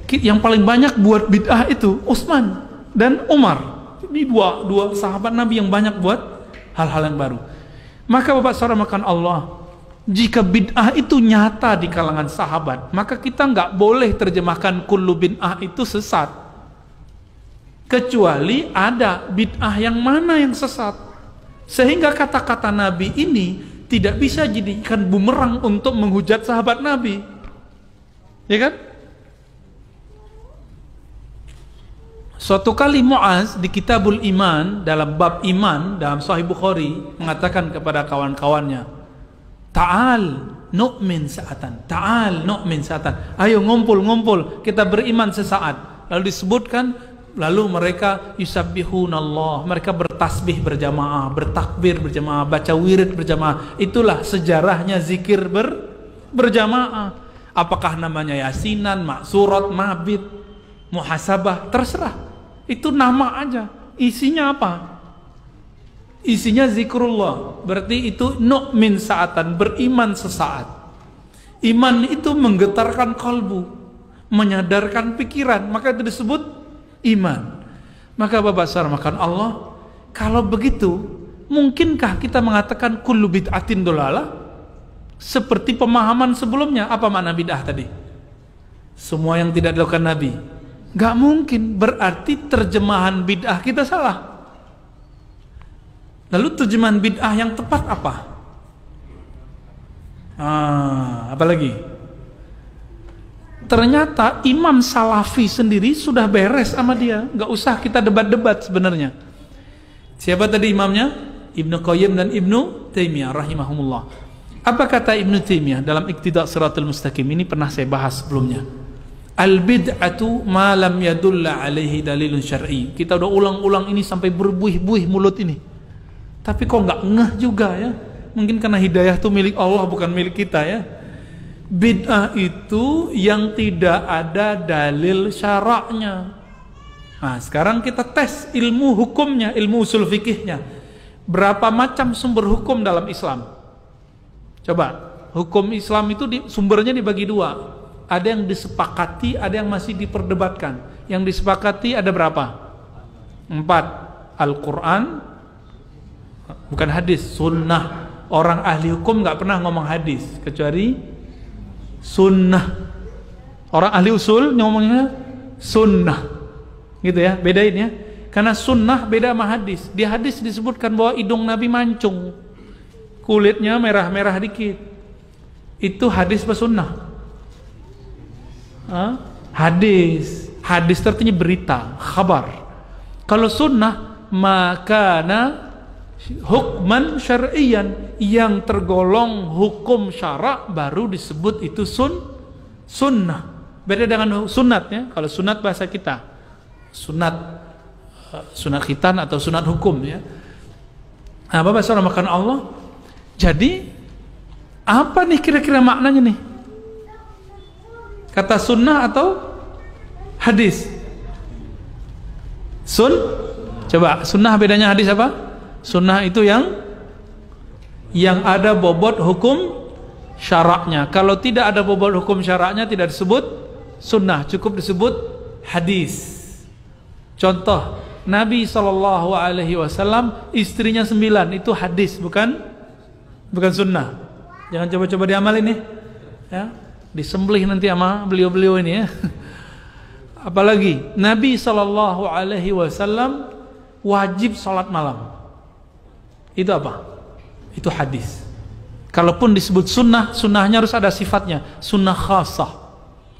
Yang paling banyak buat bid'ah itu Utsman dan Umar. Ini dua sahabat Nabi yang banyak buat hal-hal yang baru. Maka Bapak saudara makan Allah, jika bid'ah itu nyata di kalangan sahabat, maka kita nggak boleh terjemahkan kullu bid'ah itu sesat, kecuali ada bid'ah yang mana yang sesat, sehingga kata-kata Nabi ini tidak bisa jadikan bumerang untuk menghujat sahabat Nabi, ya kan? Suatu kali Muaz di Kitabul Iman, dalam bab iman dalam Sahih Bukhari, mengatakan kepada kawan-kawannya, Ta'al nu'min sa'atan, ta'al nu'min sa'atan, ayo ngumpul kita beriman sesaat. Lalu disebutkan, lalu mereka yusabbihunallah, mereka bertasbih berjamaah, bertakbir berjamaah, baca wirid berjamaah. Itulah sejarahnya zikir berjamaah. Apakah namanya yasinan, maksurat, mabit, muhasabah, terserah. Itu nama aja. Isinya apa? Isinya zikrullah. Berarti itu nu'min sa'atan, beriman sesaat. Iman itu menggetarkan kalbu, menyadarkan pikiran, maka itu disebut iman. Maka Bapak saudara makan Allah, kalau begitu, mungkinkah kita mengatakan kullu bid'atin dolalah? Seperti pemahaman sebelumnya. Apa makna bid'ah tadi? Semua yang tidak dilakukan Nabi. Gak mungkin, berarti terjemahan bid'ah kita salah. Lalu terjemahan bid'ah yang tepat apa? Apa lagi? Ternyata Imam Salafi sendiri sudah beres sama dia, gak usah kita debat-debat sebenarnya. Siapa tadi imamnya? Ibnu Qayyim dan Ibnu Taimiyah rahimahumullah. Apa kata Ibnu Taimiyah dalam Iqtida' Shiratal Mustaqim? Ini pernah saya bahas sebelumnya. Al-bid'atu ma lam yadulla alaihi dalilun syar'i. Kita udah ulang-ulang ini sampai berbuih-buih mulut ini. Tapi kok nggak ngeh juga ya? Mungkin karena hidayah itu milik Allah, bukan milik kita ya. Bid'ah itu yang tidak ada dalil syaraknya. Nah, sekarang kita tes ilmu hukumnya, ilmu usul fikihnya. Berapa macam sumber hukum dalam Islam? Coba, hukum Islam itu sumbernya dibagi dua. Ada yang disepakati, ada yang masih diperdebatkan. Yang disepakati ada berapa? 4. Al-Quran, bukan hadis, sunnah. Orang ahli hukum nggak pernah ngomong hadis kecuali sunnah. Orang ahli usul ngomongnya sunnah, gitu ya, bedain ya. Karena sunnah beda sama hadis. Di hadis disebutkan bahwa hidung Nabi mancung, kulitnya merah-merah dikit. Itu hadis apa sunnah? Hadis. Hadis artinya berita, khabar. Kalau sunnah, makana hukman syar'iyan, yang tergolong hukum syarak baru disebut itu sunnah. Beda dengan sunat ya. Kalau sunat bahasa kita, sunat khitan atau sunat hukum ya. Nah, Bapak saudara makan Allah. Jadi apa nih kira-kira maknanya nih? Kata sunnah atau hadis? Coba sunnah bedanya hadis apa? Sunnah itu yang ada bobot hukum syaraknya. Kalau tidak ada bobot hukum syaraknya tidak disebut sunnah, cukup disebut hadis. Contoh, Nabi SAW istrinya 9, itu hadis, bukan sunnah. Jangan coba-coba diamalin nih ya. Disembelih nanti sama beliau-beliau ini ya. Apalagi Nabi SAW wajib sholat malam. Itu apa? Itu hadis. Kalaupun disebut sunnah, sunnahnya harus ada sifatnya. Sunnah khasah,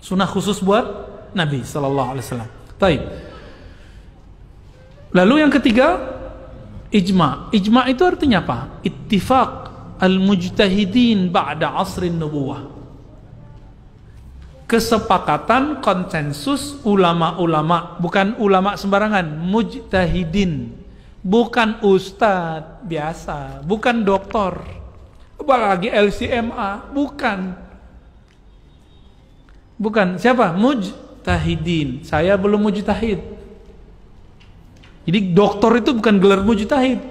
sunnah khusus buat Nabi SAW. Baik. Lalu yang ketiga, ijma. Ijma itu artinya apa? Ittifaq al-mujtahidin ba'da asrin nubuwah. Kesepakatan, konsensus ulama-ulama, bukan ulama sembarangan, mujtahidin, bukan ustadz biasa, bukan doktor, apalagi LCMA, bukan. Siapa? Mujtahidin. Saya belum mujtahid. Jadi doktor itu bukan gelar mujtahid.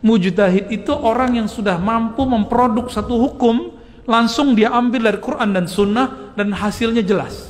Mujtahid itu orang yang sudah mampu memproduk satu hukum, langsung dia ambil dari Quran dan Sunnah dan hasilnya jelas.